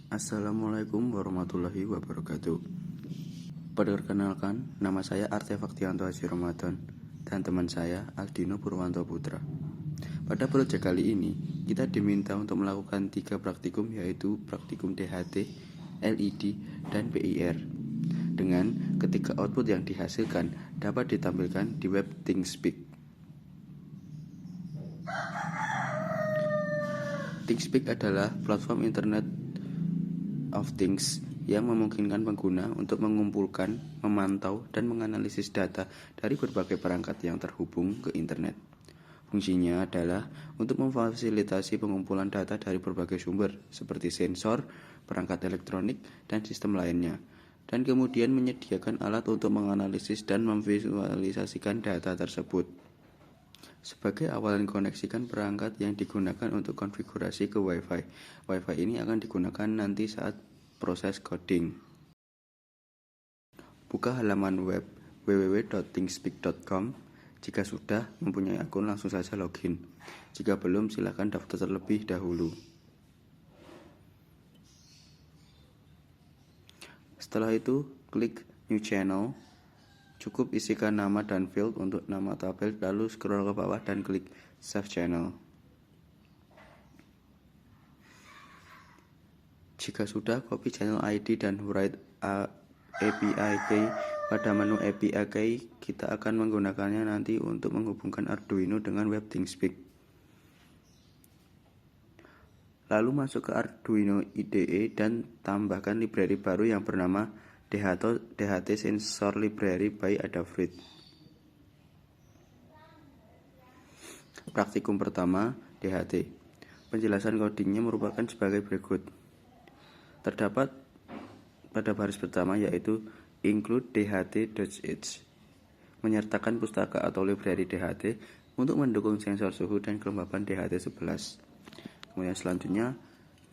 Assalamualaikum warahmatullahi wabarakatuh. Perkenalkan, nama saya Artefaktianto Haji Ramadan dan teman saya Aldino Purwanto Putra. Pada proyek kali ini, kita diminta untuk melakukan 3 praktikum, yaitu praktikum DHT, LED, dan PIR. Dengan ketiga output yang dihasilkan dapat ditampilkan di web ThinkSpeak. ThinkSpeak adalah platform Internet of Things yang memungkinkan pengguna untuk mengumpulkan, memantau, dan menganalisis data dari berbagai perangkat yang terhubung ke internet. Fungsinya adalah untuk memfasilitasi pengumpulan data dari berbagai sumber seperti sensor, perangkat elektronik, dan sistem lainnya, dan kemudian menyediakan alat untuk menganalisis dan memvisualisasikan data tersebut. Sebagai awalan, koneksikan perangkat yang digunakan untuk konfigurasi ke Wi-Fi. Wi-Fi ini akan digunakan nanti saat proses coding. Buka halaman web www.thinkspeak.com. Jika sudah mempunyai akun, langsung saja login. Jika belum, silakan daftar terlebih dahulu. Setelah itu, klik New Channel. Cukup isikan nama dan field untuk nama tabel, lalu scroll ke bawah dan klik Save Channel. Jika sudah, copy channel ID dan write API key. Pada menu API key, kita akan menggunakannya nanti untuk menghubungkan Arduino dengan web ThinkSpeak. Lalu masuk ke Arduino IDE dan tambahkan library baru yang bernama DHT Sensor Library by Adafruit. Praktikum pertama, DHT. Penjelasan codingnya merupakan sebagai berikut. Terdapat pada baris pertama, yaitu include DHT.h, menyertakan pustaka atau library DHT untuk mendukung sensor suhu dan kelembapan DHT11. Kemudian selanjutnya,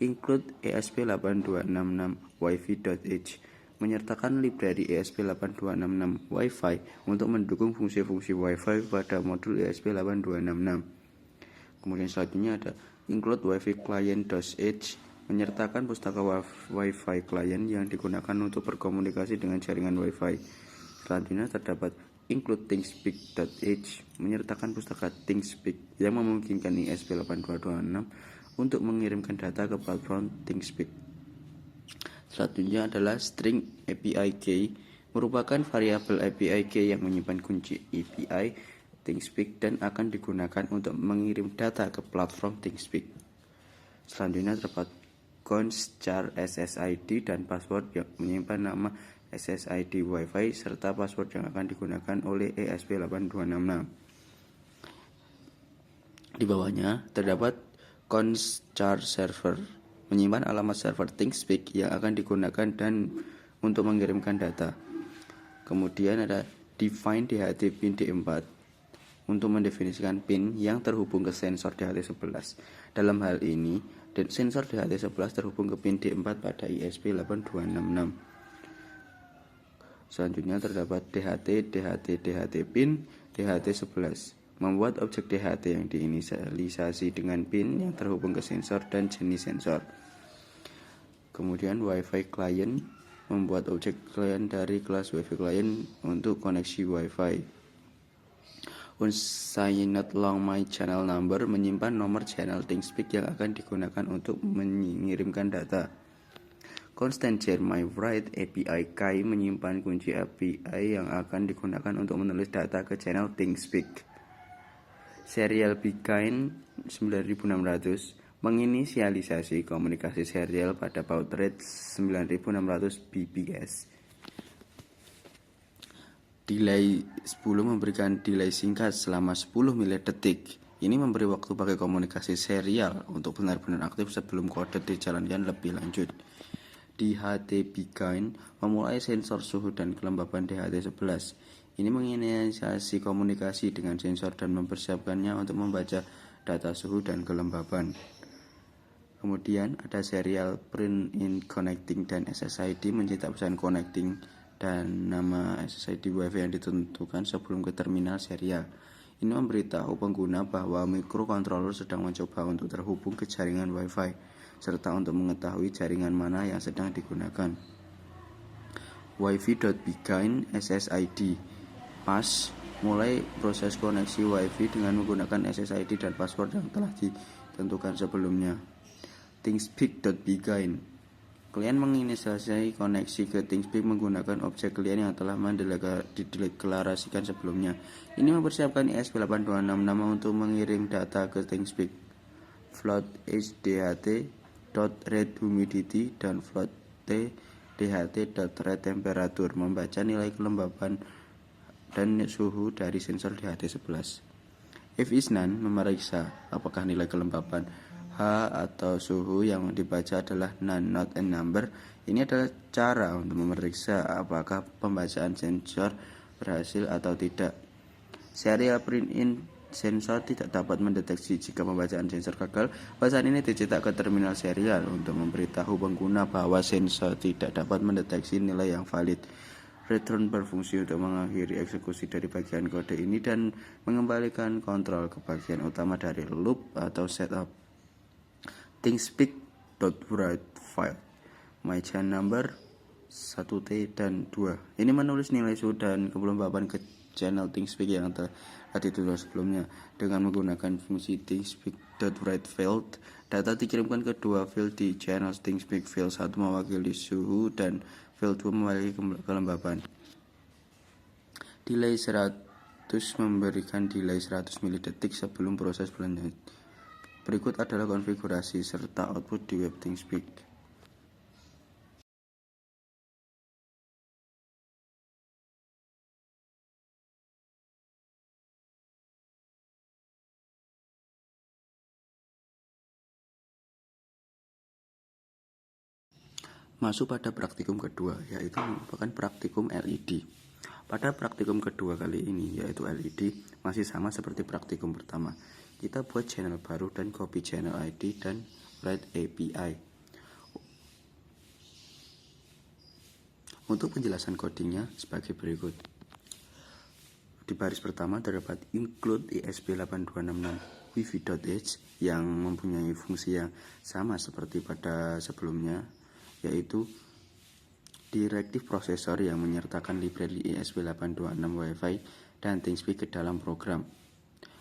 include ESP8266 Wi-Fi.h, menyertakan library ESP8266 Wi-Fi untuk mendukung fungsi-fungsi Wi-Fi pada modul ESP8266. Kemudian selanjutnya ada include Wi-Fi Client.h, menyertakan pustaka Wi-Fi client yang digunakan untuk berkomunikasi dengan jaringan Wi-Fi. Selanjutnya terdapat include ThinkSpeak.h, menyertakan pustaka ThinkSpeak yang memungkinkan ESP8266 untuk mengirimkan data ke platform ThinkSpeak. Selanjutnya adalah string API key, merupakan variabel API key yang menyimpan kunci API ThinkSpeak dan akan digunakan untuk mengirim data ke platform ThinkSpeak. Selanjutnya terdapat const char SSID dan password yang menyimpan nama SSID Wi-Fi serta password yang akan digunakan oleh ESP8266. Di bawahnya terdapat const char server, menyimpan alamat server ThinkSpeak yang akan digunakan dan untuk mengirimkan data. Kemudian ada define DHT pin D4 untuk mendefinisikan pin yang terhubung ke sensor DHT11. Dalam hal ini, sensor DHT11 terhubung ke pin D4 pada ESP8266. Selanjutnya terdapat DHT pin DHT11, membuat objek DHT yang diinisialisasi dengan pin yang terhubung ke sensor dan jenis sensor. Kemudian Wi-Fi client, membuat objek client dari kelas Wi-Fi client untuk koneksi Wi-Fi. Unsigned long my channel number, menyimpan nomor channel ThinkSpeak yang akan digunakan untuk mengirimkan data. Constant share my write API key, menyimpan kunci API yang akan digunakan untuk menulis data ke channel ThinkSpeak. Serial beacon 9600, menginisialisasi komunikasi serial pada baud rate 9600 bps. Delay 10 memberikan delay singkat selama 10 milidetik. Ini memberi waktu bagi komunikasi serial untuk benar-benar aktif sebelum kode dijalankan lebih lanjut. DHT beacon memulai sensor suhu dan kelembapan DHT11. Ini menginisiasi komunikasi dengan sensor dan mempersiapkannya untuk membaca data suhu dan kelembapan. Kemudian ada serial print in connecting dan SSID, mencetak pesan connecting dan nama SSID Wi-Fi yang ditentukan sebelum ke terminal serial. Ini memberitahu pengguna bahwa microcontroller sedang mencoba untuk terhubung ke jaringan Wi-Fi. serta untuk mengetahui jaringan mana yang sedang digunakan. Wi-Fi.begin SSID. Pas mulai proses koneksi Wi-Fi dengan menggunakan SSID dan password yang telah ditentukan sebelumnya. ThingSpeak.begin. Klien menginisiasi koneksi ke ThingSpeak menggunakan objek klien yang telah dideklarasikan sebelumnya. Ini mempersiapkan ESP8266 untuk mengirim data ke ThingSpeak. Float HDHT .rate humidity dan float DHT.rate temperature membaca nilai kelembapan dan suhu dari sensor DHT11. If is none memeriksa apakah nilai kelembapan H atau suhu yang dibaca adalah none, not a number. Ini adalah cara untuk memeriksa apakah pembacaan sensor berhasil atau tidak. Serial print-in sensor tidak dapat mendeteksi jika pembacaan sensor gagal. Bacaan ini dicetak ke terminal serial untuk memberitahu pengguna bahwa sensor tidak dapat mendeteksi nilai yang valid. Return berfungsi untuk mengakhiri eksekusi dari bagian kode ini dan mengembalikan kontrol ke bagian utama dari loop atau setup. ThingSpeak.write file my channel number 1T dan 2. Ini menulis nilai suhu dan kelembapan ke channel ThingSpeak yang telah ditulis sebelumnya. Dengan menggunakan fungsi ThingSpeak.write field, data dikirimkan ke dua field di channel ThingSpeak. Field 1 mewakili suhu dan field 2 mewakili kelembapan. Delay 100 memberikan delay 100 milidetik sebelum proses berlanjut. Berikut adalah konfigurasi serta output di web ThingSpeak. Masuk pada praktikum kedua, yaitu merupakan praktikum LED. Pada praktikum kedua kali ini, yaitu LED, masih sama seperti praktikum pertama. Kita buat channel baru dan copy channel ID dan write API. Untuk penjelasan codingnya sebagai berikut. Di baris pertama terdapat include ESP8266 wifi.h yang mempunyai fungsi yang sama seperti pada sebelumnya, yaitu directive processor yang menyertakan library ESP8266 Wi-Fi dan ThingSpeak ke dalam program.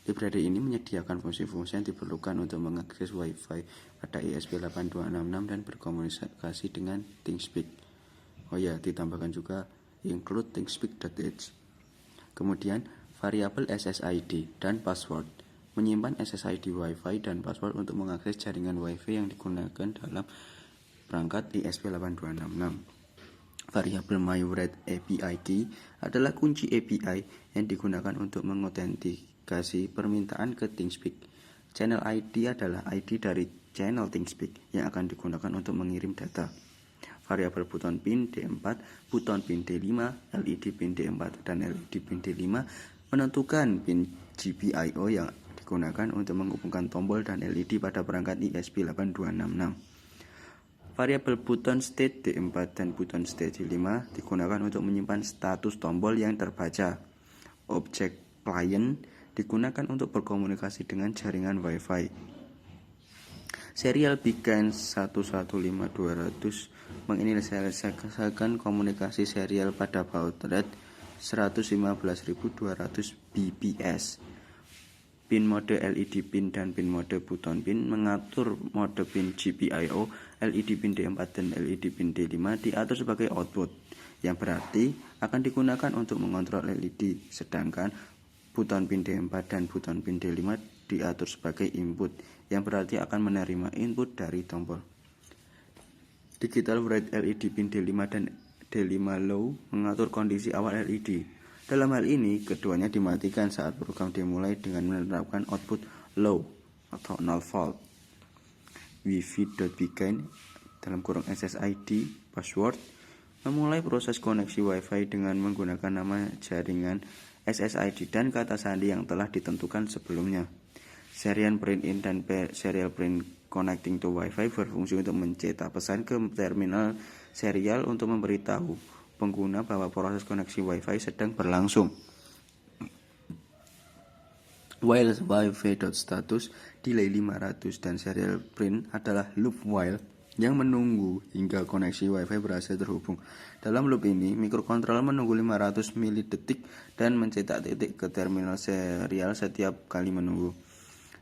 Library ini menyediakan fungsi-fungsi yang diperlukan untuk mengakses Wi-Fi pada ESP8266 dan berkomunikasi dengan ThingSpeak. Oh ya, ditambahkan juga include ThingSpeak.h. Kemudian, variabel SSID dan password menyimpan SSID Wi-Fi dan password untuk mengakses jaringan Wi-Fi yang digunakan dalam perangkat ESP8266. Variabel myWrite_API key adalah kunci API yang digunakan untuk mengotentikasi permintaan ke ThingSpeak. Channel ID adalah ID dari channel ThingSpeak yang akan digunakan untuk mengirim data. Variabel buton pin D4, buton pin D5, LED pin D4, dan LED pin D5 menentukan pin GPIO yang digunakan untuk menghubungkan tombol dan LED pada perangkat ESP8266. Variabel buton state D4 dan buton state D5 digunakan untuk menyimpan status tombol yang terbaca. Objek client digunakan untuk berkomunikasi dengan jaringan Wi-Fi. Serial begin 115200 menginisiasikan komunikasi serial pada baud rate 115.200 bps. Pin mode LED pin dan pin mode buton pin mengatur mode pin GPIO, LED pin D4 dan LED pin D5 diatur sebagai output, yang berarti akan digunakan untuk mengontrol LED, sedangkan buton pin D4 dan buton pin D5 diatur sebagai input, yang berarti akan menerima input dari tombol. Digital write LED pin D5 dan D5 low mengatur kondisi awal LED. Dalam hal ini, keduanya dimatikan saat program dimulai dengan menerapkan output low atau null volt. Wi-Fi.begin dalam kurung SSID password memulai proses koneksi Wi-Fi dengan menggunakan nama jaringan SSID dan kata sandi yang telah ditentukan sebelumnya. Serial print in dan serial print connecting to Wi-Fi berfungsi untuk mencetak pesan ke terminal serial untuk memberitahu pengguna bahwa proses koneksi Wi-Fi sedang berlangsung. While wifi.status delay 500 dan serial print adalah loop while yang menunggu hingga koneksi wifi berhasil terhubung. Dalam loop ini, mikrokontroler menunggu 500 milidetik dan mencetak titik ke terminal serial setiap kali menunggu.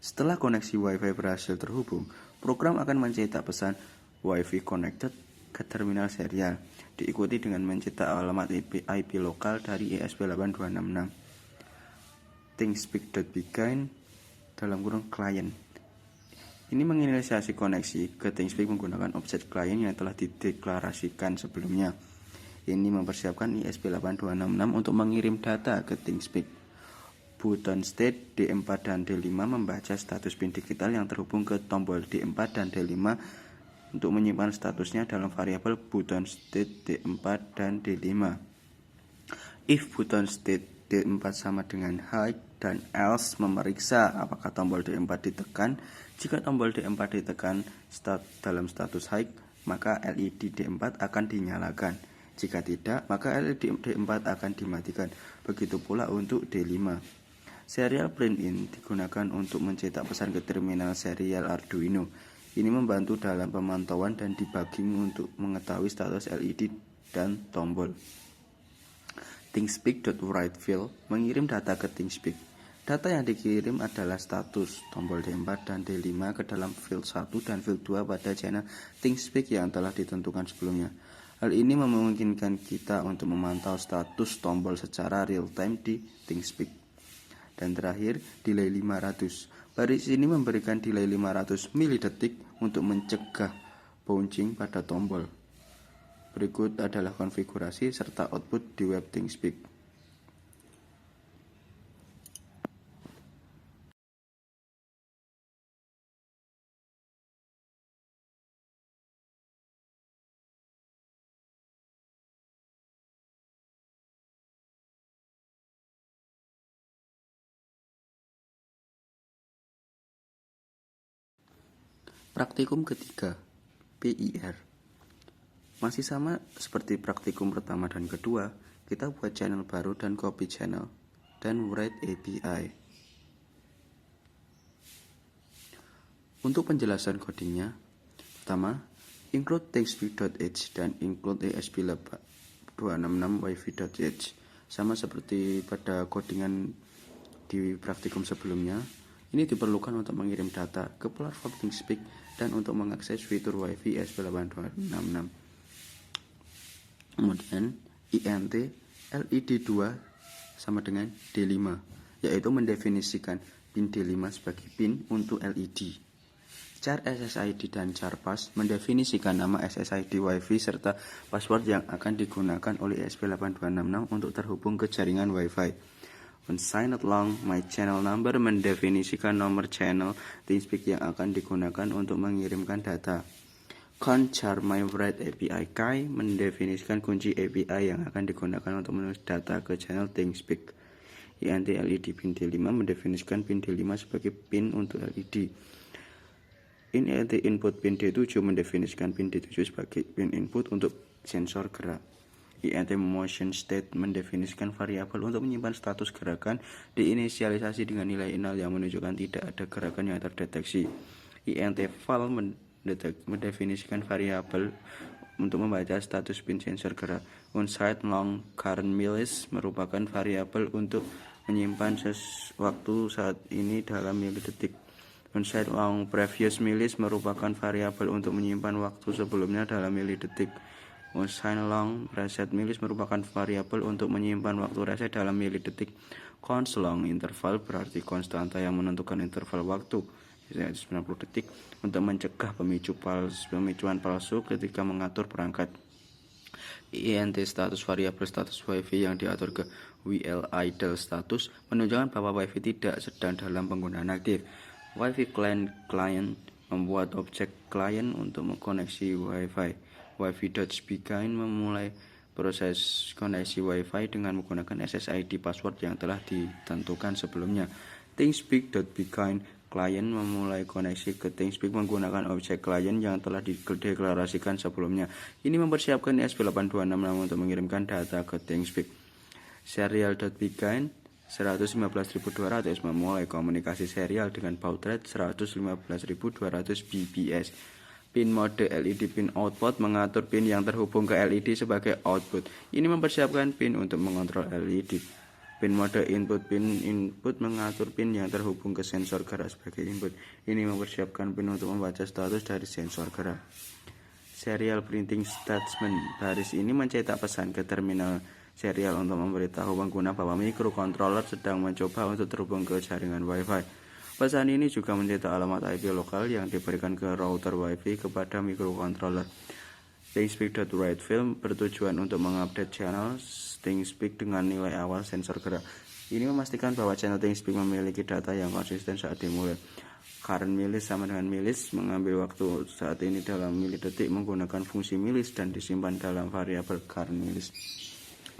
Setelah koneksi wifi berhasil terhubung, program akan mencetak pesan Wi-Fi connected ke terminal serial, diikuti dengan mencetak alamat IP lokal dari ESP8266. ThingSpeak.begin (klien). Ini menginisiasi koneksi ke ThingSpeak menggunakan objek klien yang telah dideklarasikan sebelumnya. Ini mempersiapkan ESP8266 untuk mengirim data ke ThingSpeak. Button state D4 dan D5 membaca status pin digital yang terhubung ke tombol D4 dan D5 untuk menyimpan statusnya dalam variabel button state D4 dan D5. If button state D4 sama dengan high dan else memeriksa apakah tombol D4 ditekan. Jika tombol D4 ditekan dalam status high, maka LED D4 akan dinyalakan. Jika tidak, maka LED D4 akan dimatikan. Begitu pula untuk D5. Serial print-in digunakan untuk mencetak pesan ke terminal serial Arduino. Ini membantu dalam pemantauan dan debugging untuk mengetahui status LED dan tombol. ThingSpeak.writeField mengirim data ke ThingSpeak. Data yang dikirim adalah status tombol D4 dan D5 ke dalam field 1 dan field 2 pada channel ThingSpeak yang telah ditentukan sebelumnya. Hal ini memungkinkan kita untuk memantau status tombol secara real-time di ThingSpeak. Dan terakhir, delay 500. Baris ini memberikan delay 500 milidetik untuk mencegah bouncing pada tombol. Berikut adalah konfigurasi serta output di web ThingSpeak. Praktikum ketiga, PIR. Masih sama seperti praktikum pertama dan kedua, kita buat channel baru dan copy channel, dan write API. Untuk penjelasan codingnya, pertama, include ThingSpeak.h dan include ESP8266 Wi-Fi.h. Sama seperti pada codingan di praktikum sebelumnya, ini diperlukan untuk mengirim data ke platform ThingSpeak dan untuk mengakses fitur Wi-Fi ESP8266. Kemudian INT LED2 sama dengan D5, yaitu mendefinisikan pin D5 sebagai pin untuk LED. Char SSID dan char pass mendefinisikan nama SSID Wi-Fi serta password yang akan digunakan oleh ESP8266 untuk terhubung ke jaringan Wi-Fi. Unsigned long my channel number mendefinisikan nomor channel ThingSpeak yang akan digunakan untuk mengirimkan data. Char my write API key mendefinisikan kunci API yang akan digunakan untuk menulis data ke channel ThingSpeak. INT LED pin D5 mendefinisikan pin D5 sebagai pin untuk LED. INT input pin D7 mendefinisikan pin D7 sebagai pin input untuk sensor gerak. INT motion state mendefinisikan variabel untuk menyimpan status gerakan diinisialisasi dengan nilai 0 yang menunjukkan tidak ada gerakan yang terdeteksi. INT val mendefinisikan variabel untuk membaca status pin sensor gerak. Unsigned long current milis merupakan variabel untuk menyimpan waktu saat ini dalam milidetik. Unsigned long previous milis merupakan variabel untuk menyimpan waktu sebelumnya dalam milidetik. Unsigned long reset milis merupakan variabel untuk menyimpan waktu reset dalam milidetik. Const long interval berarti konstanta yang menentukan interval waktu 90 detik untuk mencegah pemicuan palsu ketika mengatur perangkat. INT status variabel status Wi-Fi yang diatur ke WL idle status menunjukkan bahwa Wi-Fi tidak sedang dalam penggunaan aktif. Wi-Fi client membuat objek klien untuk mengkoneksi Wi-Fi. Wi-Fi.begin memulai proses koneksi Wi-Fi dengan menggunakan SSID password yang telah ditentukan sebelumnya. ThingSpeak.begin klien memulai koneksi ke ThingSpeak menggunakan objek klien yang telah dideklarasikan sebelumnya. Ini mempersiapkan ESP8266 untuk mengirimkan data ke ThingSpeak. Serial.begin 115.200 memulai komunikasi serial dengan baud rate 115.200 bps. Pin mode LED pin output mengatur pin yang terhubung ke LED sebagai output. Ini mempersiapkan pin untuk mengontrol LED. Pin mode input mengatur pin yang terhubung ke sensor gerak sebagai input. Ini mempersiapkan pin untuk membaca status dari sensor gerak. Serial printing statement. Baris ini mencetak pesan ke terminal serial untuk memberitahu pengguna bahwa microcontroller sedang mencoba untuk terhubung ke jaringan Wi-Fi. Pesan ini juga mencetak alamat IP lokal yang diberikan ke router Wi-Fi kepada microcontroller. ThinkSpeak.write film bertujuan untuk mengupdate channel ThinkSpeak dengan nilai awal sensor gerak. Ini memastikan bahwa channel ThinkSpeak memiliki data yang konsisten saat dimulai. Current milis sama dengan milis, mengambil waktu saat ini dalam milidetik menggunakan fungsi milis dan disimpan dalam variabel current milis.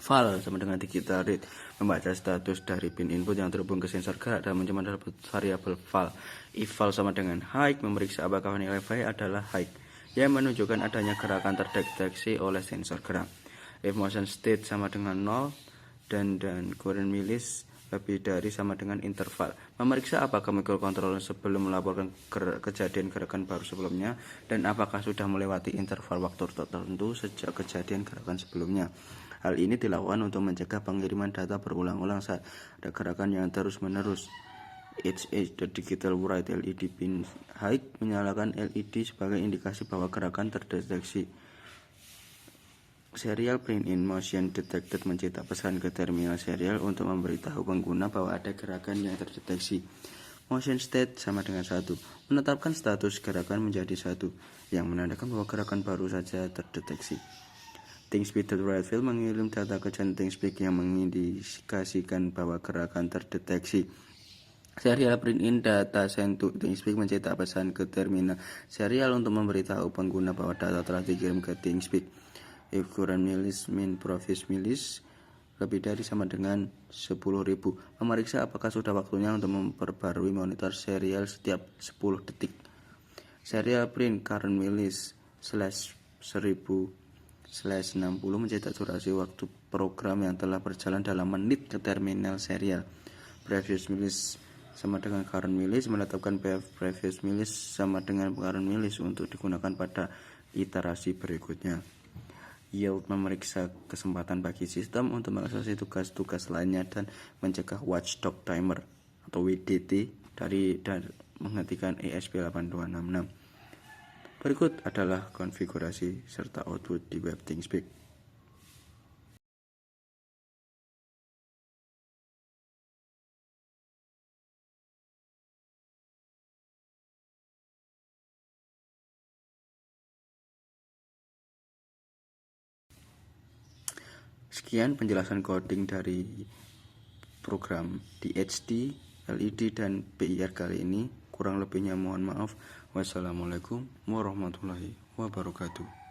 Val sama dengan digital read, membaca status dari pin input yang terhubung ke sensor gerak dan menyimpan dalam variabel val. If val sama dengan high, memeriksa apakah nilai Y adalah high, yang menunjukkan adanya gerakan terdeteksi oleh sensor gerak. If motion state sama dengan 0 dan current milis lebih dari sama dengan interval, memeriksa apakah microcontroller sebelum melaporkan kejadian gerakan baru sebelumnya dan apakah sudah melewati interval waktu tertentu sejak kejadian gerakan sebelumnya. Hal ini dilakukan untuk mencegah pengiriman data berulang-ulang saat ada gerakan yang terus-menerus. The digital write LED pin high menyalakan LED sebagai indikasi bahwa gerakan terdeteksi. Serial print in motion detected mencetak pesan ke terminal serial untuk memberitahu pengguna bahwa ada gerakan yang terdeteksi. Motion state sama dengan 1, menetapkan status gerakan menjadi 1, yang menandakan bahwa gerakan baru saja terdeteksi. ThinkSpeak.write film mengirim data ke channel ThinkSpeak yang mengindikasikan bahwa gerakan terdeteksi. Serial print in data sent to ThinkSpeak mencetak pesan ke terminal serial untuk memberitahu pengguna bahwa data telah dikirim ke ThinkSpeak. If current milis min profit milis lebih dari sama dengan 10.000, memeriksa apakah sudah waktunya untuk memperbarui monitor serial setiap 10 detik. Serial print current milis /1000/60 mencetak durasi waktu program yang telah berjalan dalam menit ke terminal serial. Previous milis sama dengan current milis menetapkan previous milis sama dengan current milis untuk digunakan pada iterasi berikutnya. Yield memeriksa kesempatan bagi sistem untuk mengatasi tugas-tugas lainnya dan mencegah watchdog timer atau WDT dari menghentikan ESP8266. Berikut adalah konfigurasi serta output di web ThinkSpeak. Sekian penjelasan coding dari program DHT, LED, dan PIR kali ini. Kurang lebihnya mohon maaf. Wassalamualaikum warahmatullahi wabarakatuh.